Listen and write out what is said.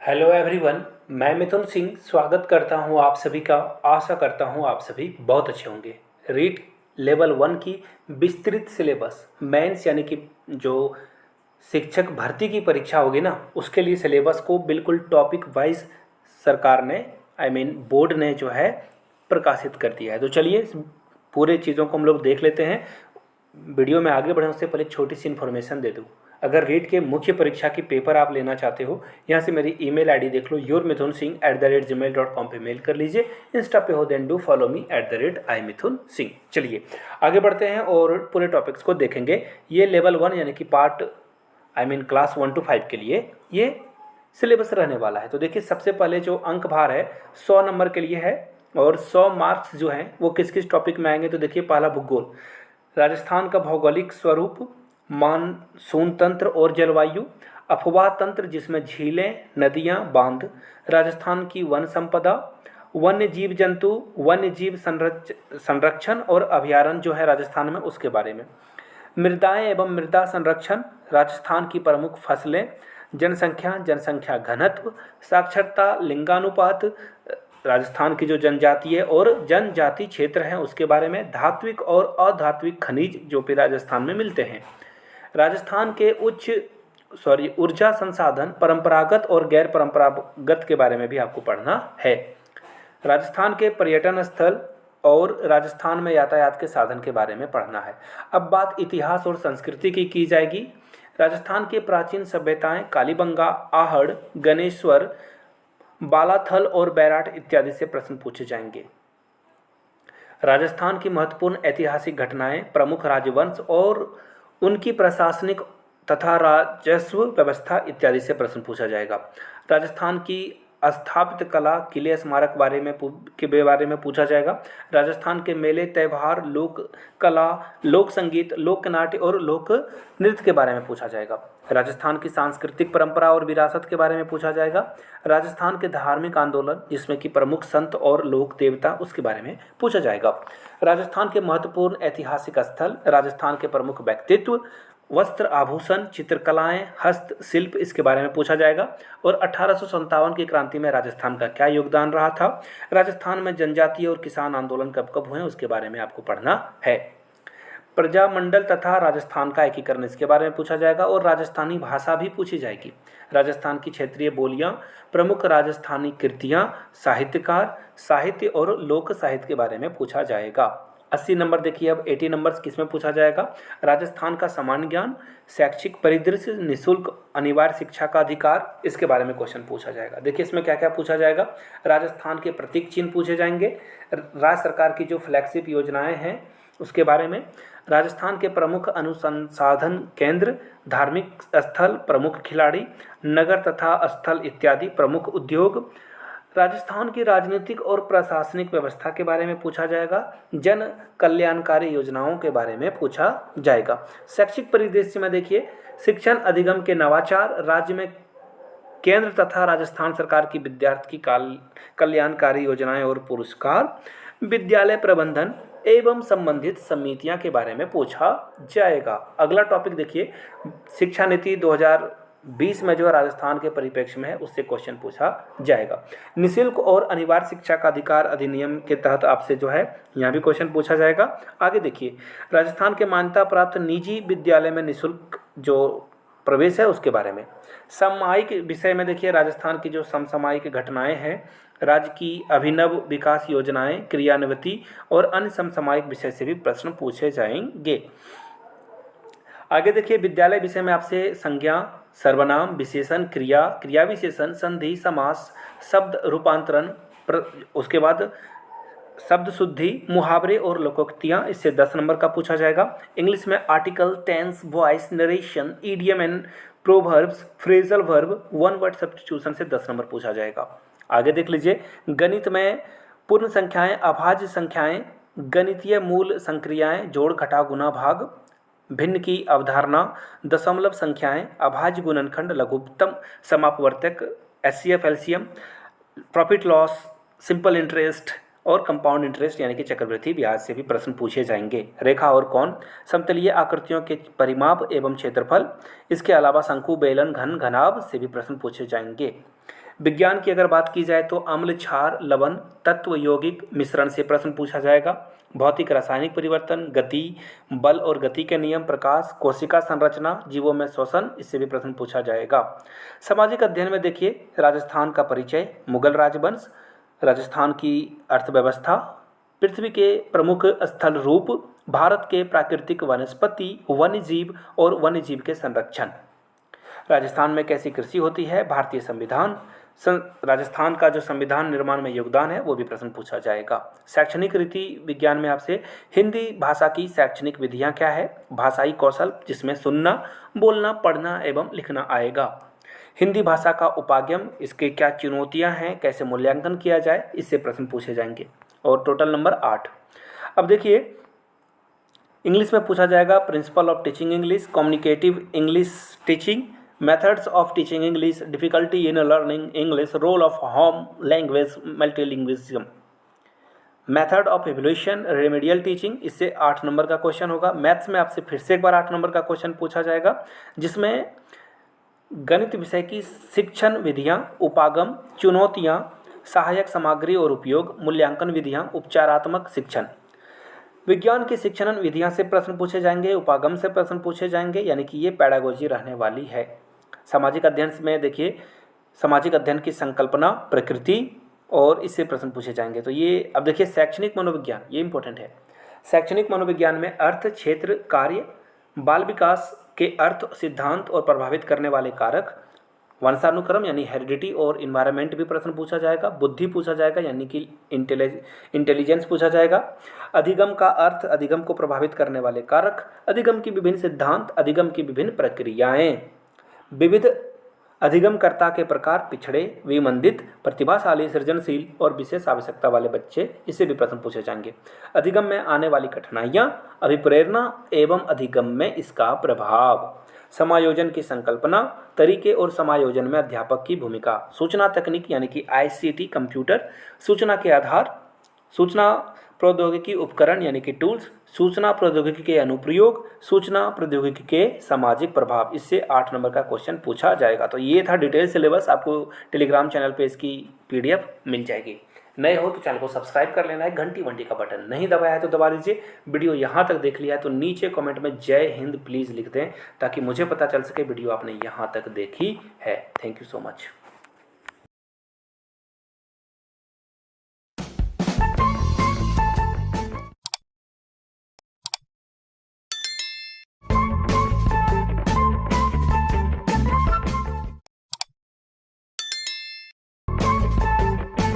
Hello everyone. मैं मिथुन सिंह स्वागत करता हूं आप सभी का। आशा करता हूं आप सभी बहुत अच्छे होंगे। रीट लेवल 1 की विस्तृत सिलेबस मेंस यानी कि जो शिक्षक भर्ती की परीक्षा होगी ना, उसके लिए सिलेबस को बिल्कुल टॉपिक वाइज सरकार ने बोर्ड ने जो है प्रकाशित कर दिया है। तो चलिए पूरे चीज़ों को हम लोग देख लेते हैं। वीडियो में आगे बढ़ने से पहले छोटी सी इन्फॉर्मेशन दे दूँ। अगर रीट के मुख्य परीक्षा की पेपर आप लेना चाहते हो, यहाँ से मेरी ईमेल आईडी देख लो, yourmithunsingh@gmail.com पे मेल कर लीजिए। इंस्टा पे हो then do follow me @iMithunSingh। चलिए आगे बढ़ते हैं और पूरे टॉपिक्स को देखेंगे। ये लेवल 1 यानी कि पार्ट क्लास 1 to 5 के लिए ये सिलेबस रहने वाला है। तो देखिए सबसे पहले जो अंक भार है 100 नंबर के लिए है और 100 मार्क्स जो हैं वो किस किस टॉपिक में आएंगे। तो देखिए पहला भूगोल, राजस्थान का भौगोलिक स्वरूप, मानसून तंत्र और जलवायु, अफवाह तंत्र जिसमें झीलें, नदियां, बांध, राजस्थान की वन संपदा, वन्य जीव जंतु, वन्य जीव संरक्षण और अभयारण्य जो है राजस्थान में उसके बारे में, मृदाएं एवं मृदा संरक्षण, राजस्थान की प्रमुख फसलें, जनसंख्या, जनसंख्या घनत्व, साक्षरता, लिंगानुपात, राजस्थान की जो जनजातीय और जनजाति क्षेत्र हैं उसके बारे में, धात्विक और अधात्विक खनिज जो भी राजस्थान में मिलते हैं, राजस्थान के ऊर्जा संसाधन, परंपरागत और गैर परंपरागत के बारे में भी आपको पढ़ना है, राजस्थान के पर्यटन स्थल और राजस्थान में यातायात के साधन के बारे में पढ़ना है। अब बात इतिहास और संस्कृति की जाएगी। राजस्थान की प्राचीन सभ्यताएं कालीबंगा, आहड़, गणेश्वर, बालाथल और बैराट इत्यादि से प्रश्न पूछे जाएंगे। राजस्थान की महत्वपूर्ण ऐतिहासिक घटनाएं, प्रमुख राजवंश और उनकी प्रशासनिक तथा राजस्व व्यवस्था इत्यादि से प्रश्न पूछा जाएगा। राजस्थान की स्थापित कला, किले, स्मारक के बारे में पूछा जाएगा। राजस्थान के मेले, त्यौहार, लोक कला, लोक संगीत, लोक नाट्य और लोक नृत्य के बारे में पूछा जाएगा। राजस्थान की सांस्कृतिक परंपरा और विरासत के बारे में पूछा जाएगा। राजस्थान के धार्मिक आंदोलन जिसमें कि प्रमुख संत और लोक देवता उसके बारे में पूछा जाएगा। राजस्थान के महत्वपूर्ण ऐतिहासिक स्थल, राजस्थान के प्रमुख व्यक्तित्व, वस्त्र, आभूषण, चित्रकलाएं, हस्तशिल्प इसके बारे में पूछा जाएगा। और 1857 की क्रांति में राजस्थान का क्या योगदान रहा था। राजस्थान में जनजातीय और किसान आंदोलन कब कब हुए उसके बारे में आपको पढ़ना है। प्रजामंडल तथा राजस्थान का एकीकरण इसके बारे में पूछा जाएगा। और राजस्थानी भाषा भी पूछी जाएगी। राजस्थान की क्षेत्रीय बोलियां, प्रमुख राजस्थानी कृतियां, साहित्यकार, साहित्य और लोक साहित्य के बारे में पूछा जाएगा। 80 नंबर देखिए। अब 80 नंबर्स किसमें पूछा जाएगा। राजस्थान का सामान्य ज्ञान, शैक्षिक परिदृश्य, निःशुल्क अनिवार्य शिक्षा का अधिकार, इसके बारे में क्वेश्चन पूछा जाएगा। देखिए इसमें क्या क्या पूछा जाएगा। राजस्थान के प्रतीक चिन्ह पूछे जाएंगे। राज्य सरकार की जो फ्लैगशिप योजनाएं हैं उसके बारे में, राजस्थान के प्रमुख अनुसंधान केंद्र, धार्मिक स्थल, प्रमुख खिलाड़ी, नगर तथा स्थल इत्यादि, प्रमुख उद्योग, राजस्थान की राजनीतिक और प्रशासनिक व्यवस्था के बारे में पूछा जाएगा। जन कल्याणकारी योजनाओं के बारे में पूछा जाएगा। शैक्षिक परिदृश्य में देखिए, शिक्षण अधिगम के नवाचार, राज्य में केंद्र तथा राजस्थान सरकार की विद्यार्थी कल्याणकारी योजनाएं और पुरस्कार, विद्यालय प्रबंधन एवं संबंधित समितियां के बारे में पूछा जाएगा। अगला टॉपिक देखिए, शिक्षा नीति 2020 में जो राजस्थान के परिप्रेक्ष्य में है उससे क्वेश्चन पूछा जाएगा। निःशुल्क और अनिवार्य शिक्षा का अधिकार अधिनियम के तहत आपसे जो है यहाँ भी क्वेश्चन पूछा जाएगा। आगे देखिए, राजस्थान के मान्यता प्राप्त निजी विद्यालय में निःशुल्क जो प्रवेश है उसके बारे में। समसामयिक विषय में देखिए, राजस्थान की जो समसामयिक घटनाएं हैं, राज्य की अभिनव विकास योजनाएं, क्रियान्विति और अन्य समसामयिक विषय से भी प्रश्न पूछे जाएंगे। आगे देखिए, विद्यालय विषय में आपसे संज्ञा, सर्वनाम, विशेषण, क्रिया, क्रिया विशेषण, संधि, समास, शब्द रूपांतरण, उसके बाद शब्द शुद्धि, मुहावरे और लोकोक्तियाँ, इससे 10 नंबर का पूछा जाएगा। इंग्लिश में article, tense, voice, narration, idiom and proverbs, phrasal verb, one word substitution से 10 नंबर पूछा जाएगा। आगे देख लीजिए, गणित में पूर्ण संख्याएं, अभाज्य संख्याएं, गणितीय मूल संक्रियाएं, जोड़, घटाव, गुणा, भाग, भिन्न की अवधारणा, दशमलव संख्याएं, अभाज्य गुणनखंड, लघुत्तम समापवर्तक, HCF, LCM, profit loss, simple interest, और कंपाउंड इंटरेस्ट यानी कि चक्रवृद्धि ब्याज से भी प्रश्न पूछे जाएंगे। रेखा और कोण, समतलीय आकृतियों के परिमाप एवं क्षेत्रफल, इसके अलावा शंकु, बेलन, घन, घनाभ से भी प्रश्न पूछे जाएंगे। विज्ञान की अगर बात की जाए तो अम्ल, क्षार, लवण, तत्व, यौगिक मिश्रण से प्रश्न पूछा जाएगा। भौतिक रासायनिक परिवर्तन, गति, बल और गति के नियम, प्रकाश, कोशिका संरचना, जीवों में श्वसन, इससे भी प्रश्न पूछा जाएगा। सामाजिक अध्ययन में देखिए, राजस्थान का परिचय, मुगल राजवंश, राजस्थान की अर्थव्यवस्था, पृथ्वी के प्रमुख स्थल रूप, भारत के प्राकृतिक वनस्पति, वन्यजीव और वन्यजीव के संरक्षण, राजस्थान में कैसी कृषि होती है, भारतीय संविधान, राजस्थान का जो संविधान निर्माण में योगदान है वो भी प्रश्न पूछा जाएगा। शैक्षणिक रीति विज्ञान में आपसे हिंदी भाषा की शैक्षणिक विधियां क्या है, भाषाई कौशल जिसमें सुनना, बोलना, पढ़ना एवं लिखना आएगा। हिंदी भाषा का उपागम, इसके क्या चुनौतियां हैं, कैसे मूल्यांकन किया जाए, इससे प्रश्न पूछे जाएंगे। और टोटल नंबर 8। अब देखिए, इंग्लिश में पूछा जाएगा principle of teaching English, communicative English teaching, methods of teaching English, difficulty in learning English, role of home language multilingualism, method of evaluation, remedial teaching, इससे 8 नंबर का क्वेश्चन होगा। मैथ्स में आपसे फिर से एक बार 8 नंबर का क्वेश्चन पूछा जाएगा, जिसमें गणित विषय की शिक्षण विधियां, उपागम, चुनौतियां, सहायक सामग्री और उपयोग, मूल्यांकन विधियां, उपचारात्मक शिक्षण। विज्ञान की शिक्षण विधियां से प्रश्न पूछे जाएंगे, उपागम से प्रश्न पूछे जाएंगे, यानी कि ये पैडागोजी रहने वाली है। सामाजिक अध्ययन में देखिए, सामाजिक अध्ययन की संकल्पना, प्रकृति और इससे प्रश्न पूछे जाएंगे। तो ये अब देखिए, शैक्षणिक मनोविज्ञान, ये इंपॉर्टेंट है। शैक्षणिक मनोविज्ञान में अर्थ, क्षेत्र, कार्य, बाल विकास के अर्थ, सिद्धांत और प्रभावित करने वाले कारक, वंशानुक्रम यानी हेरिडिटी और इन्वायरमेंट भी प्रश्न पूछा जाएगा। बुद्धि पूछा जाएगा यानी कि इंटेलिजेंस पूछा जाएगा। अधिगम का अर्थ, अधिगम को प्रभावित करने वाले कारक, अधिगम की विभिन्न सिद्धांत, अधिगम की विभिन्न प्रक्रियाएं, विविध अधिगमकर्ता के प्रकार, पिछड़े, विमंदित, प्रतिभाशाली, सृजनशील और विशेष आवश्यकता वाले बच्चे, इससे भी प्रश्न पूछे जाएंगे। अधिगम में आने वाली कठिनाइयाँ, अभिप्रेरणा एवं अधिगम में इसका प्रभाव, समायोजन की संकल्पना, तरीके और समायोजन में अध्यापक की भूमिका, सूचना तकनीक यानी कि ICT कंप्यूटर, सूचना के आधार, सूचना प्रौद्योगिकी उपकरण यानी कि टूल्स, सूचना प्रौद्योगिकी के अनुप्रयोग, सूचना प्रौद्योगिकी के सामाजिक प्रभाव, इससे 8 नंबर का क्वेश्चन पूछा जाएगा। तो ये था डिटेल सिलेबस, आपको टेलीग्राम चैनल पे इसकी PDF मिल जाएगी। नए हो तो चैनल को सब्सक्राइब कर लेना है, घंटी का बटन नहीं दबाया है तो दबा लीजिए। वीडियो यहाँ तक देख लिया है तो नीचे कमेंट में जय हिंद प्लीज़ लिख दें, ताकि मुझे पता चल सके वीडियो आपने यहाँ तक देखी है। Thank you so much.